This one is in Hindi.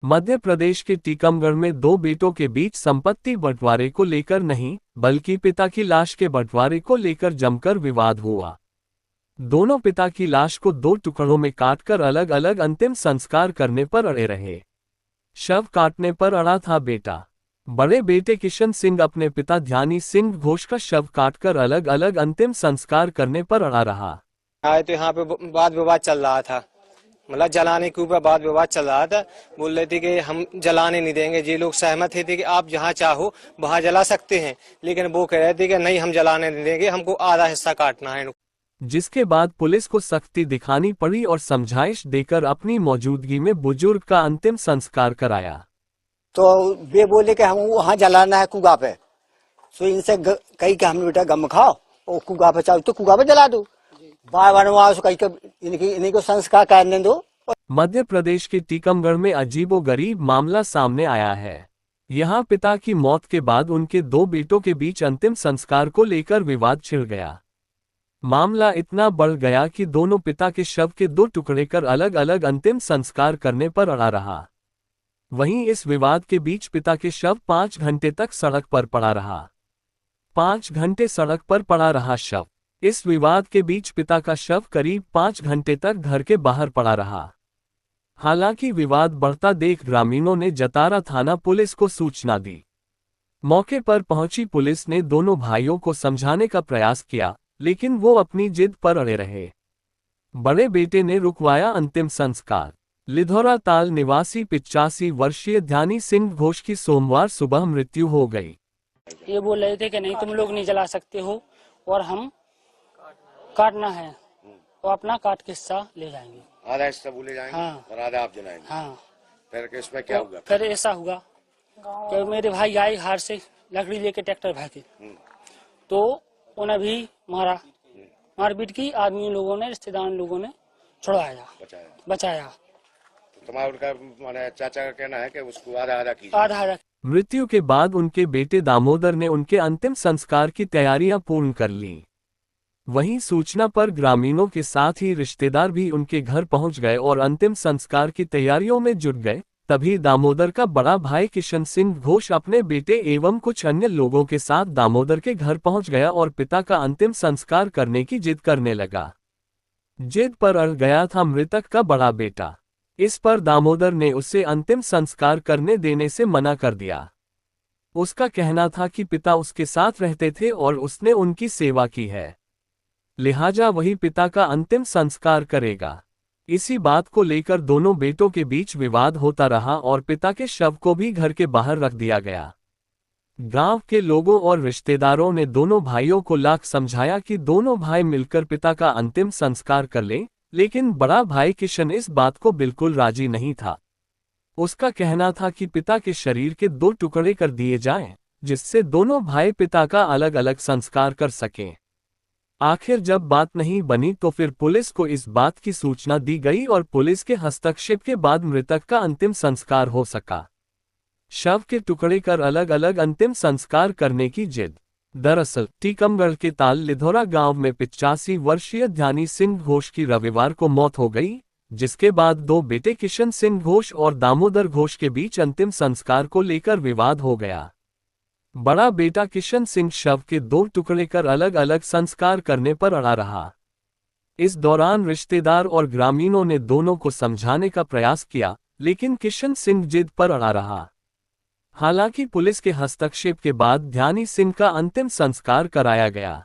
मध्य प्रदेश के टीकमगढ़ में दो बेटों के बीच संपत्ति बंटवारे को लेकर नहीं, बल्कि पिता की लाश के बंटवारे को लेकर जमकर विवाद हुआ। दोनों पिता की लाश को दो टुकड़ों में काटकर अलग अलग अंतिम संस्कार करने पर अड़े रहे। शव काटने पर अड़ा था बेटा। बड़े बेटे किशन सिंह अपने पिता ध्यानी सिंह घोष का शव काटकर अलग अलग अंतिम संस्कार करने पर अड़ा रहा। आए तो यहाँ पे वाद विवाद चल रहा था, मतलब जलाने के ऊपर वाद विवाद चल रहा था। बोल रहे थे कि हम जलाने नहीं देंगे। ये लोग सहमत थे कि आप जहाँ चाहो वहाँ जला सकते हैं, लेकिन वो कह रहे थे कि नहीं, हम जलाने नहीं देंगे, हमको आधा हिस्सा काटना है। जिसके बाद पुलिस को सख्ती दिखानी पड़ी और समझाइश देकर अपनी मौजूदगी में बुजुर्ग का अंतिम संस्कार कराया। तो वे बोले कि हम वहाँ जलाना है कुआ पे, तो इनसे कही कि हम बेटा गम खाओ और कुआ पे चाहो तो कुआ पे जला दो। बार बार वहाँ इन्हीं को संस्कार करने दो। मध्य प्रदेश के टीकमगढ़ में अजीबोगरीब मामला सामने आया है। यहाँ पिता की मौत के बाद उनके दो बेटों के बीच अंतिम संस्कार को लेकर विवाद छिड़ गया। मामला इतना बढ़ गया कि दोनों पिता के शव के दो टुकड़े कर अलग अलग अंतिम संस्कार करने पर अड़ा रहा। वहीं इस विवाद के बीच पिता के शव 5 घंटे तक सड़क पर पड़ा रहा। 5 घंटे सड़क पर पड़ा रहा शव। इस विवाद के बीच पिता का शव करीब 5 घंटे तक घर के बाहर पड़ा रहा। हालांकि विवाद बढ़ता देख ग्रामीणों ने जतारा थाना पुलिस को सूचना दी। मौके पर पहुंची पुलिस ने दोनों भाइयों को समझाने का प्रयास किया, लेकिन वो अपनी जिद पर अड़े रहे। बड़े बेटे ने रुकवाया अंतिम संस्कार। लिधौरा ताल निवासी 85 वर्षीय ध्यानी सिंह घोष की सोमवार सुबह मृत्यु हो गई। ये बोल रहे थे कि नहीं, तुम लोग नहीं जला सकते हो और हम काटना है और अपना काट के हिस्सा ले जाएंगे। आधा हिस्सा वो ले जाएंगे। हाँ। और आधा आप जलाएंगे। हाँ। फिर इसमें क्या होगा? फिर ऐसा हुआ कि मेरे भाई आए हार से लकड़ी लेके ट्रैक्टर भागे, तो उन्हें भी मारा, मारपीट की। आदमी लोगों ने, रिश्तेदार लोगों ने छुड़वाया, बचाया। तो तुम्हारा उनका माने चाचा का कहना है कि उसको आधा आधा कीजिए। आधा। मृत्यु के बाद उनके बेटे दामोदर ने उनके अंतिम संस्कार की तैयारियां पूर्ण कर लीं। वहीं सूचना पर ग्रामीणों के साथ ही रिश्तेदार भी उनके घर पहुंच गए और अंतिम संस्कार की तैयारियों में जुट गए। तभी दामोदर का बड़ा भाई किशन सिंह घोष अपने बेटे एवं कुछ अन्य लोगों के साथ दामोदर के घर पहुंच गया और पिता का अंतिम संस्कार करने की जिद करने लगा। जिद पर अड़ गया था मृतक का बड़ा बेटा। इस पर दामोदर ने उसे अंतिम संस्कार करने देने से मना कर दिया। उसका कहना था कि पिता उसके साथ रहते थे और उसने उनकी सेवा की है, लिहाजा वही पिता का अंतिम संस्कार करेगा। इसी बात को लेकर दोनों बेटों के बीच विवाद होता रहा और पिता के शव को भी घर के बाहर रख दिया गया। गांव के लोगों और रिश्तेदारों ने दोनों भाइयों को लाख समझाया कि दोनों भाई मिलकर पिता का अंतिम संस्कार कर लें, लेकिन बड़ा भाई किशन इस बात को बिल्कुल राजी नहीं था। उसका कहना था कि पिता के शरीर के 2 टुकड़े कर दिए जाएं, जिससे दोनों भाई पिता का अलग अलग संस्कार कर सकें। आखिर जब बात नहीं बनी तो फिर पुलिस को इस बात की सूचना दी गई और पुलिस के हस्तक्षेप के बाद मृतक का अंतिम संस्कार हो सका। शव के टुकड़े कर अलग अलग अंतिम संस्कार करने की जिद। दरअसल टीकमगढ़ के ताल लिधौरा गांव में 85 वर्षीय ध्यानी सिंह घोष की रविवार को मौत हो गई, जिसके बाद दो बेटे किशन सिंह घोष और दामोदर घोष के बीच अंतिम संस्कार को लेकर विवाद हो गया। बड़ा बेटा किशन सिंह शव के 2 टुकड़े कर अलग अलग संस्कार करने पर अड़ा रहा। इस दौरान रिश्तेदार और ग्रामीणों ने दोनों को समझाने का प्रयास किया, लेकिन किशन सिंह जिद पर अड़ा रहा। हालांकि पुलिस के हस्तक्षेप के बाद ध्यानी सिंह का अंतिम संस्कार कराया गया।